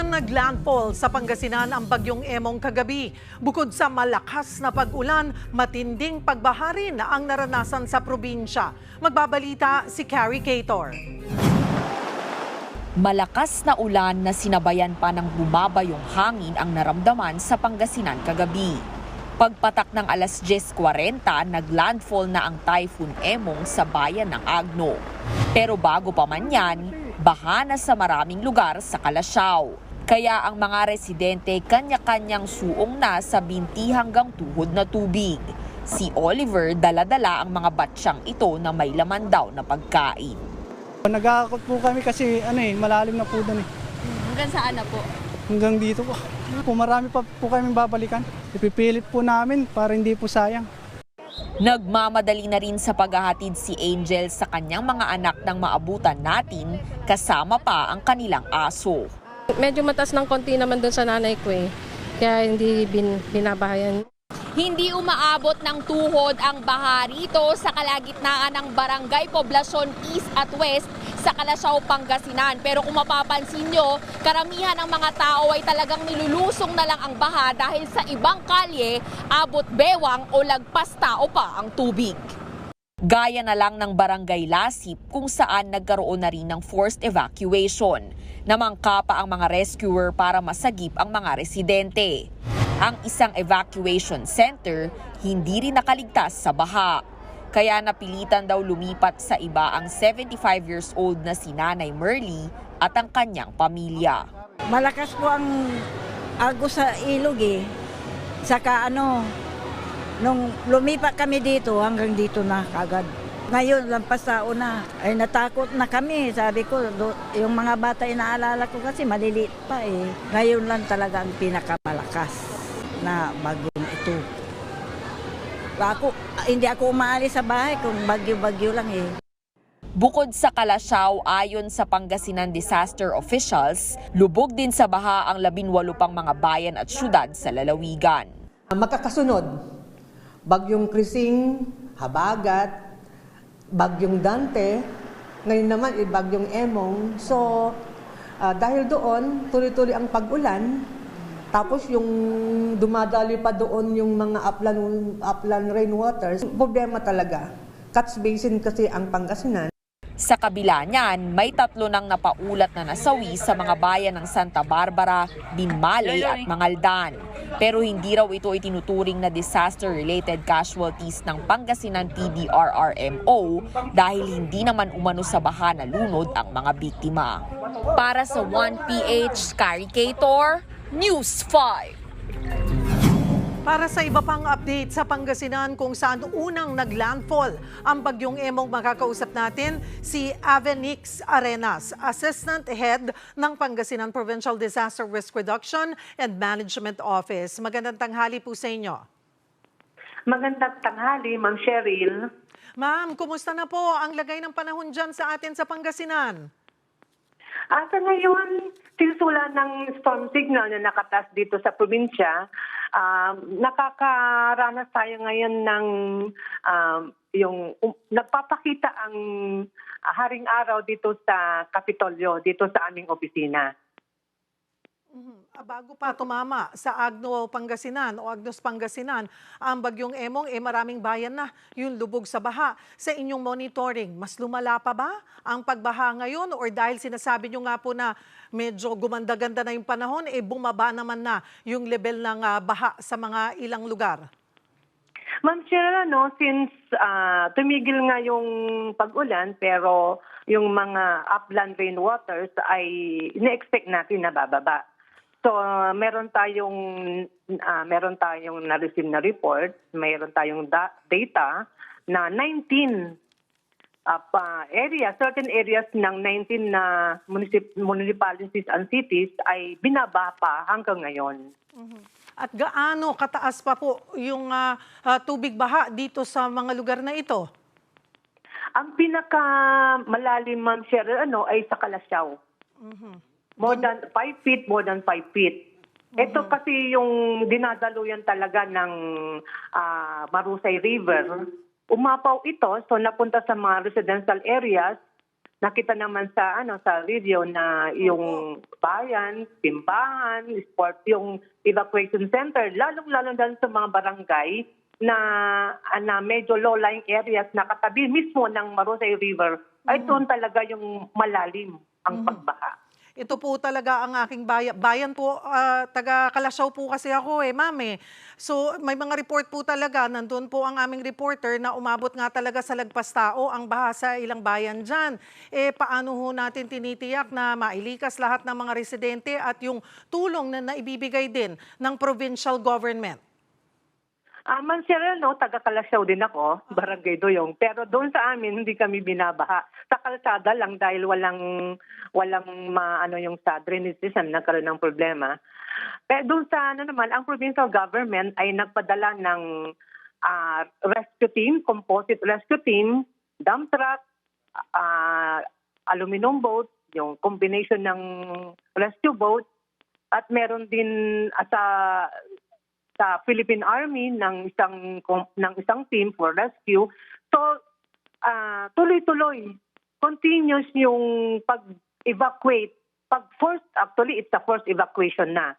Unang naglandfall sa Pangasinan ang bagyong Emong kagabi. Bukod sa malakas na pag-ulan, matinding pagbaha rin ang naranasan sa probinsya. Magbabalita si Carrie Cator. Malakas na ulan na sinabayan pa ng bumabayong hangin ang naramdaman sa Pangasinan kagabi. Pagpatak ng alas 10:40, naglandfall na ang Typhoon Emong sa bayan ng Agno. Pero bago pa man yan, baha na sa maraming lugar sa Calasiao. Kaya ang mga residente kanya-kanyang suong na sa binti hanggang tuhod na tubig. Si Oliver dala-dala ang mga batsyang ito na may laman daw na pagkain. Nagkakakot po kami kasi malalim na po doon . Hanggang saan na po? Hanggang dito po. Marami pa po kami babalikan. Ipipilit po namin para hindi po sayang. Nagmamadali na rin sa paghahatid si Angel sa kanyang mga anak ng maabutan natin, kasama pa ang kanilang aso. Medyo mataas ng konti naman doon sa nanay ko kaya hindi binabahayan. Hindi umaabot ng tuhod ang baha rito sa kalagitnaan ng barangay Poblacion East at West sa Calasiao, Pangasinan. Pero kung mapapansin nyo, karamihan ng mga tao ay talagang nilulusong na lang ang baha dahil sa ibang kalye, abot bewang o lagpas tao pa ang tubig. Gaya na lang ng barangay Lasip kung saan nagkaroon na rin ng forced evacuation. Namangka pa ang mga rescuer para masagip ang mga residente. Ang isang evacuation center hindi rin nakaligtas sa baha. Kaya napilitan daw lumipat sa iba ang 75 years old na si Nanay Merly at ang kanyang pamilya. Malakas po ang agos sa ilog Saka nung lumipat kami dito, hanggang dito na kagad. Ngayon, lampas tao na, ay natakot na kami. Sabi ko, yung mga bata inaalala ko kasi maliliit pa Ngayon lang talaga ang pinakamalakas na bagyong ito. Hindi ako umaalis sa bahay kung bagyo-bagyo lang Bukod sa Calasiao, ayon sa Pangasinan Disaster Officials, lubog din sa baha ang 18 pang mga bayan at syudad sa lalawigan. Magkakasunod, bagyong Krising, Habagat, bagyong Dante, ngayon naman bagyong Emong. So, dahil doon, tuloy-tuloy ang pag-ulan. Tapos yung dumadali pa doon yung mga upland rainwaters, problema talaga. Catch basin kasi ang Pangasinan. Sa kabila niyan, may 3 nang napaulat na nasawi sa mga bayan ng Santa Barbara, Binmaley at Mangaldan. Pero hindi raw ito itinuturing na disaster-related casualties ng Pangasinan PDRRMO dahil hindi naman umano sa baha na lunod ang mga biktima. Para sa 1PH, Carrie Cator, News 5. Para sa iba pang update sa Pangasinan kung saan unang naglandfall ang bagyong Emong, makakausap natin si Avenix Arenas, Assistant Head ng Pangasinan Provincial Disaster Risk Reduction and Management Office. Magandang tanghali po sa inyo. Magandang tanghali, Ma'am Cheryl. Ma'am, kumusta na po ang lagay ng panahon dyan sa atin sa Pangasinan? Sa ngayon, silsula ng storm signal na nakatas dito sa probinsya, nakakaranas tayo ngayon ng nagpapakita ang haring araw dito sa Kapitolyo, dito sa aming opisina. Bago pa tumama sa Agno, Pangasinan o Agnos, Pangasinan, ang bagyong Emong, maraming bayan na yung lubog sa baha. Sa inyong monitoring, mas lumala pa ba ang pagbaha ngayon or dahil sinasabi nyo nga po na medyo gumanda-ganda na yung panahon, bumaba naman na yung level ng baha sa mga ilang lugar? Ma'am Cheryl, since tumigil nga yung pag-ulan pero yung mga upland rainwaters ay ina-expect natin na bababa. So, meron tayong na-receive na report, meron tayong data na 19 certain areas ng 19 na municipalities and cities ay binaba pa hanggang ngayon. At gaano kataas pa po yung tubig baha dito sa mga lugar na ito? Ang pinakamalalim, Ma'am Cheryl, ay sa Calasiao. More than 5 feet, more than 5 feet. Ito kasi yung dinadaluyan talaga ng Marusay River. Umapaw ito, so napunta sa mga residential areas nakita naman sa video na yung bayan, simbahan, sport, yung evacuation center, lalong-lalo dahil sa mga barangay na medyo low-lying areas na katabi mismo ng Marosay River, ay doon talaga yung malalim ang pagbaha. Ito po talaga ang aking bayan. Bayan po, taga Kalasyaw po kasi ako ma'am eh. So may mga report po talaga, nandun po ang aming reporter na umabot nga talaga sa lagpas tao ang baha sa ilang bayan dyan. Paano ho natin tinitiyak na mailikas lahat ng mga residente at yung tulong na naibibigay din ng provincial government? Ma'am Cheryl, taga Kalasyaw din ako, Barangay Doyong. Pero doon sa amin, hindi kami binabaha. Sa kalsada lang dahil walang yung sa drainage system, nagkaroon ng problema. Pero doon sa naman, ang provincial government ay nagpadala ng rescue team, composite rescue team, dump truck, aluminum boat, yung combination ng rescue boat, at meron din sa Philippine Army ng isang team for rescue. So tuloy-tuloy, continuous yung pag-evacuate. Actually it's the first evacuation na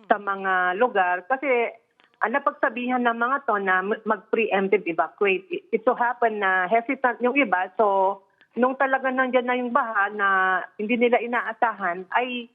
sa mga lugar kasi napagsabihan ng mga to na mag-preemptive evacuate. It so happen na hesitant yung iba, so nung talaga nandiyan na yung baha na hindi nila inaasahan ay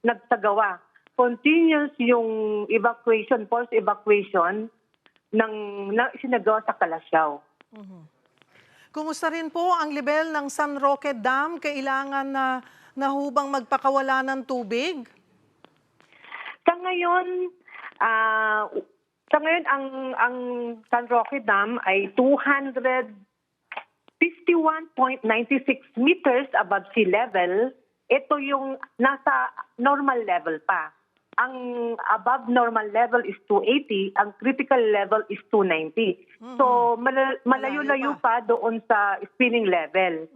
nagsagawa. Continuous yung evacuation, forced evacuation na sinagawa sa Kalasyaw. Kumusta rin po ang level ng San Roque Dam? Kailangan na hubang magpakawala ng tubig? Sa ngayon ang San Roque Dam ay 251.96 meters above sea level. Ito yung nasa normal level pa. Ang above normal level is 280, ang critical level is 290. So malayo-layo pa doon sa spinning level.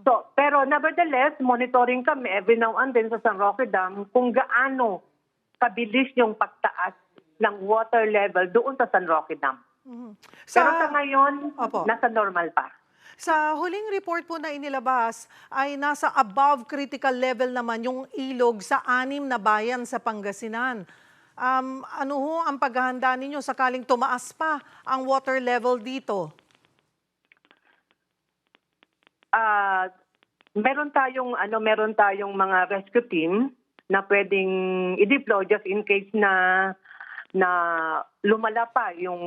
So pero nevertheless, monitoring kami every now and then sa San Roque Dam kung gaano kabilis yung pagtaas ng water level doon sa San Roque Dam. Pero sa ngayon, nasa normal pa. Sa huling report po na inilabas ay nasa above critical level naman yung ilog sa 6 na bayan sa Pangasinan. Ano ho ang paghahanda ninyo sakaling tumaas pa ang water level dito? Meron tayong mga rescue team na pwedeng i-deploy just in case na lumala pa yung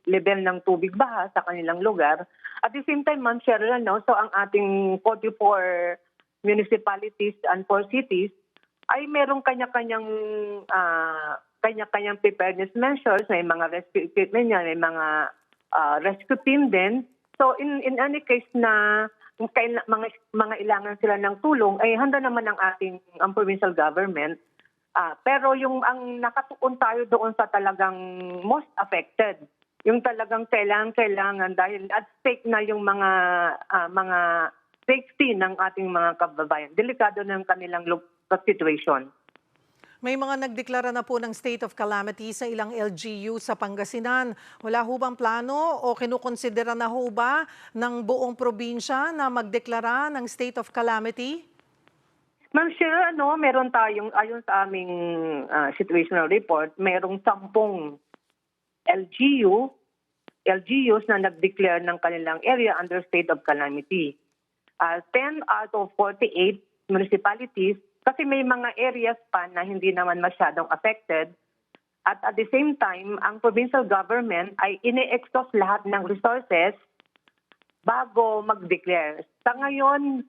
level ng tubig baha sa kanilang lugar. At the same time, Ma'am Cheryl, so ang ating 44 municipalities and 4 cities ay merong kanya-kanyang preparedness measures, may mga rescue equipment yan, may mga rescue team din. So in any case na mga ilangan sila ng tulong, ay handa naman ang provincial government. Pero ang nakatuon tayo doon sa talagang most affected, yung talagang kailangan dahil at stake na yung mga safety ng ating mga kababayan. Delikado ng kanilang situation. May mga nagdeklara na po ng state of calamity sa ilang LGU sa Pangasinan. Wala ho bang plano o kinukonsidera na ho ba ng buong probinsya na magdeklara ng state of calamity? Ma'am Cheryl, meron tayong, ayon sa aming situational report, merong 10 LGUs na nag-declare ng kanilang area under state of calamity. 10 out of 48 municipalities, kasi may mga areas pa na hindi naman masyadong affected. At the same time, ang provincial government ay ine-exhaust lahat ng resources bago mag-declare. Sa ngayon,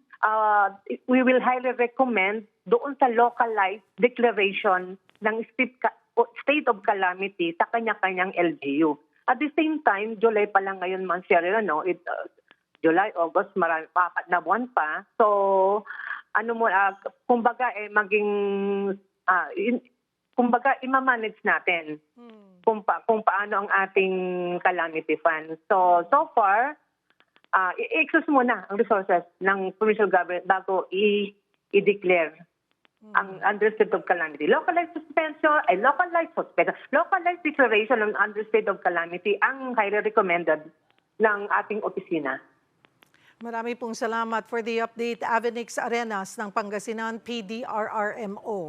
we will highly recommend doon sa localized declaration ng state of calamity sa kanya-kanyang LGU. At the same time, July pa lang ngayon, Ma'am Cheryl, July, August, apat na buwan pa. So, kumbaga i-manage natin kung paano ang ating calamity fund. So far, i-exhaust muna ang resources ng provincial government bago i-declare ang under state of calamity. Localized declaration ng under state of calamity ang highly recommended ng ating opisina. Marami pong salamat for the update. Avenix Arenas ng Pangasinan, PDRRMO.